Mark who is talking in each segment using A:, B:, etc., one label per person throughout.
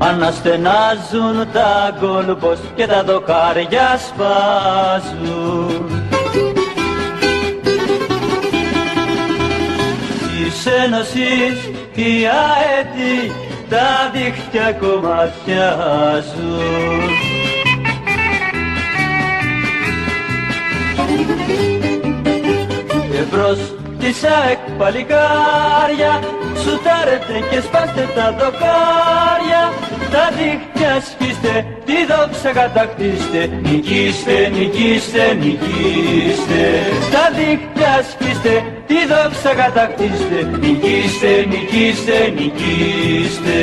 A: αναστενάζουν τα κόλπος και τα δοκάρια σπάζουν. Της Ένωσης η αέτη τα δίχτυα κομματιάζουν. Και μπρος της ΑΕΚ παλικάρια, σουτάρετε και σπάστε τα δοκάρια, τα δίχτυα σκίστε, τη δόξα κατακτήστε, νικήστε, νικήστε, νικήστε. Τα δίχτυα σκίστε, τη δόξα κατακτήστε, νικήστε, νικήστε, νικήστε.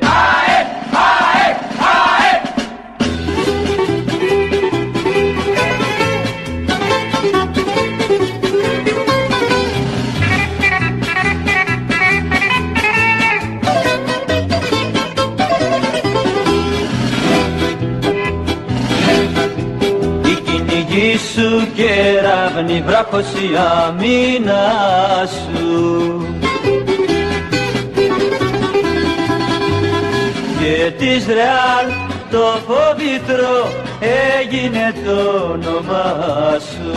A: ΑΕΚ, ΑΕΚ, ΑΕΚ. Σου κεραύνη βράχος η αμήνα σου και της Ρεάλ το φοβήτρο έγινε το όνομά σου.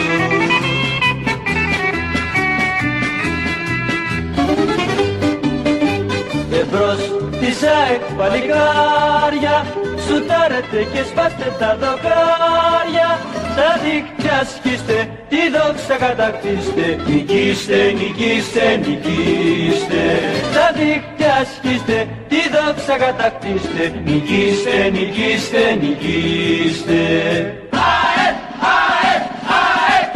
A: Εμπρός της ΑΕΚ παλικάρια, σουτάρετε και σπάστε τα δοκάρια, τα δίχτυα σκίστε, τη δόξα κατακτήστε, νικήστε, νικήστε, νικήστε. Τα δίχτυα σκίστε, τη δόξα κατακτήστε, νικήστε, νικήστε, νικήστε. ΑΕΚ, ΑΕΚ, ΑΕΚ.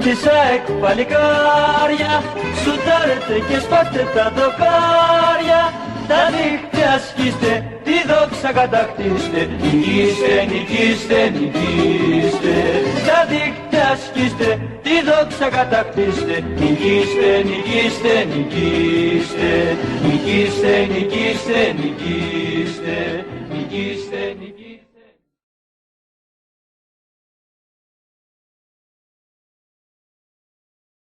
A: Της ΑΕΚ παλικάρια, σουτάρετε και σπάστε τα δοκάρια, τα δίχτυα σκίστε, τη δόξα κατακτήστε, νικήστε, νικήστε, νικήστε. Τα δίχτυα σκίστε, τη δόξα κατακτήστε, νικήστε, νικήστε, νικήστε. Νικήστε, νικήστε, νικήστε.